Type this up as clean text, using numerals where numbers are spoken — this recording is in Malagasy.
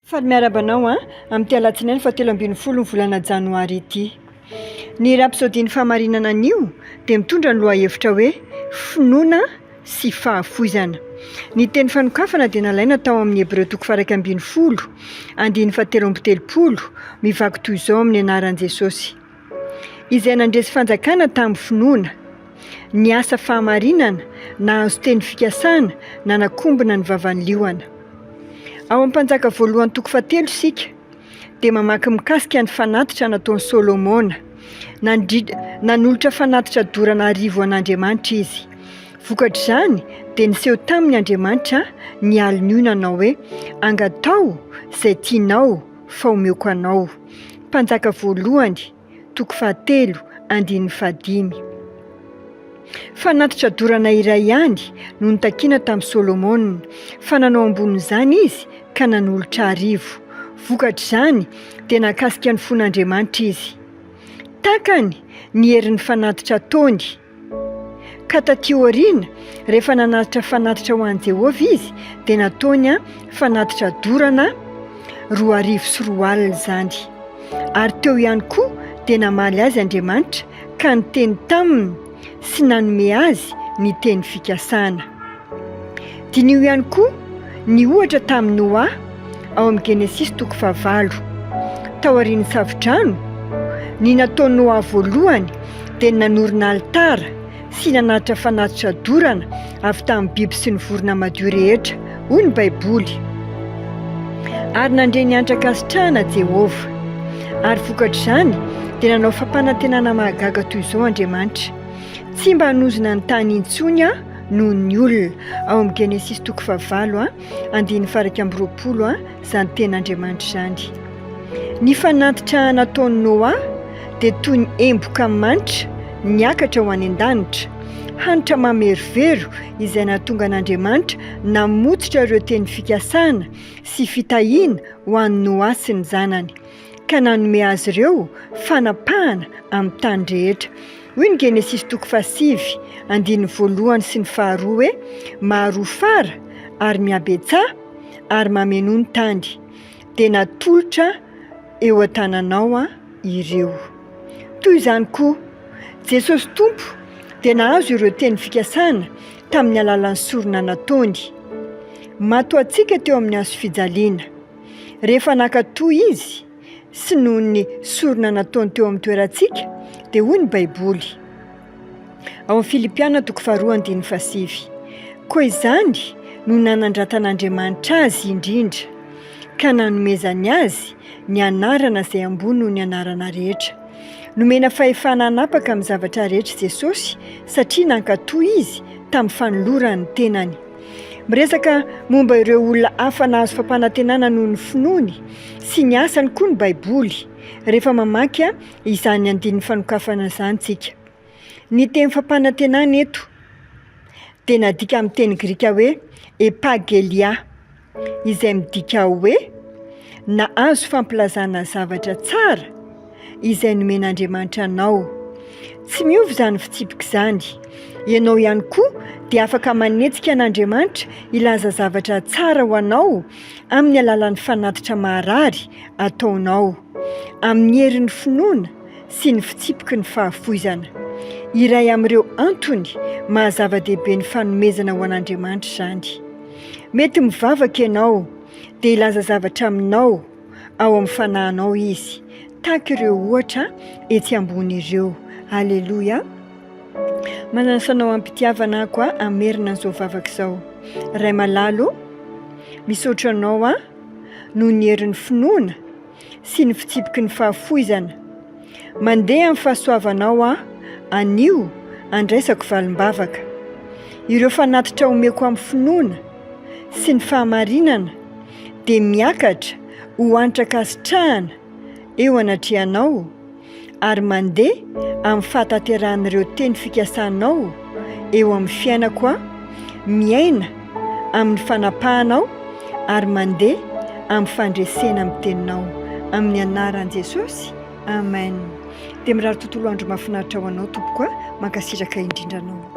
Faly miarabanao amin'ny alatsinainy 17 volana janoary ity. Ny rapsodiny fahamarinana an'io dia mitondra ny lohahevitra hoe Finoana sy Fahafoizana. Ny teny fanokafana dia nalaina tao amin'ny Hébreu 1:10, andiny 7:30, mivaky toy izao amin'ny anaran'i Jesosy. Izay nandresy fanjakana tamin'ny finoana, ny asa fahamarinana, nahazo teny fikasana, na nakombona ny vavan'ny liona. Ao amin'ny mpanjaka voalohany 7 isika dia mamaky mikasika ny fanatitra nataon'i Solomona. Nanolotra fanatitra dorana 10 an'Andriamanitra izy. Vokatr'izany dia niseho tamin'ny Andriamanitra ny alina io nanao hoe angatao izay tianao fa omeko anao. Mpanjaka voalohany 7:5. Fanatitra dorana iray ihany no nitakiana tamin'i Solomona, fa nanao ambonin'izany izy ka nanolotra 10. Vokatr'izany dia nakasika ny fon'Andriamanitra izy. Takany ny herin'ny fanatitra ataony. Ka taty aoriana rehefa nanatitra fanatitra ho an'i Jehovah izy dia nataony fanatitra dorana 2,400 izany. Ary teo ihany koa dia namaly azy Andriamanitra ka niteny taminy sy nanome azy ny teny fikasana. Dinio ihany koa ny ohatra tamin'ny Noa ao amin'ny Genesis 9:7. Tao aorian'ny savidrano, ny nataon'i Noa voalohany dia nanorina alitara sy nanatitra fanatitra dorana avy tamin'ny biby sy ny vorona madio rehetra, hoy ny Baiboly. Ary nandre ny antra-kasitrahana Jehovah. Ary vokatr'izany dia nanao fampanantenana mahagaga toy izao Andriamanitra. Tsy mba hanozona ny tany intsony noho ny olona, ao amin'ny Genesis 9:20, izany ten'Andriamanitra izany. Ny fanatitra nataon'i Noa dia toy ny emboka manitra niakatra ho any an-danitra, hanitra mamerivero izay nahatonga an'Andriamanitra namotsitra ireo teny fikasana sy fitahiana ho an'i Noa sy ny zanany, ka nanome azy ireo fanapahana amin'ny tany rehetra. Hoy ny Genesis 7:1 sy 2 hoe maharoa fara ary mihabetsaha ary mameno ny tany, dia natolotra eo an-tananao ireo. Toy izany koa Jesosy Tompo dia nahazo ireo teny fikasana tamin'ny alalan'ny sorona nataony. Matoa antsika teo amin'ny hazo fijaliana. Rehefa nankatoy izy sy noho ny sorona nataony teo amin'ny toerantsika dia hoy ny Baiboly ao amin'ny Filipiana 2:7. Koa izany no nanandratan'Andriamanitra azy indrindra, ka nanomezany azy ny anarana izay ambony noho ny anarana rehetra. Nomena fahefana hanapaka amin'ny zavatra rehetra Jesosy satria nankatoy izy tamin'ny fanolorany tenany. Miresaka momba ireo olona hafa nahazo fampanantenana noho ny finoany sy ny asany koa ny Baiboly rehefa mamaky izany andin'ny fanokafana izany tsika. Ny teny fampanantenana eto dia nadika amin'ny teny Grika hoe epagelia, izay midika hoe nahazo fampilazana zavatra tsara izay nomen'Andriamanitra anao. Tsy miova izany fitsipika izany. Ianao ihany koa dia afaka manetsika an'Andriamanitra ilaza zavatra tsara ho anao amin'ny alalan'ny fanatitra maharary ataonao, amin'ny herin'ny finoana sy ny fitsipiky ny fahafoizana. Iray amin'ireo antony mahazava-dehibe ny fanomezana ho an'Andriamanitra izany. Mety mivavaka ianao dia ilaza zavatra aminao ao amin'ny fanahinao izy, tahaka ireo ohatra etsy ambony ireo. Halleluja. Manasanao ampitiavana ako amerina an'izao vavaka izao. Ray malalo, misaotra anao noho ny herin'ny finoana sy ny fitsipiky ny fahafoizana. Mandeha amin'ny fahasoavanao anio andraisako valim-bavaka. Ireo fanatitra omeko amin'ny finoana sy ny fahamarinana dia miakatra ho antra-kasitrahana eo anatrehanao ary mandeha amin'ny fahatanteran'ireo teny fikasanao eo amin'ny fiainako miaina amin'ny fanapahanao ary mandeha amin'ny fandresena amin'ny teninao. Amin'ny anaran'i Jesosy, amen. Dia mirary tontolo andro mahafinaritra ho anao tompoko, mankasitraka indrindra anao.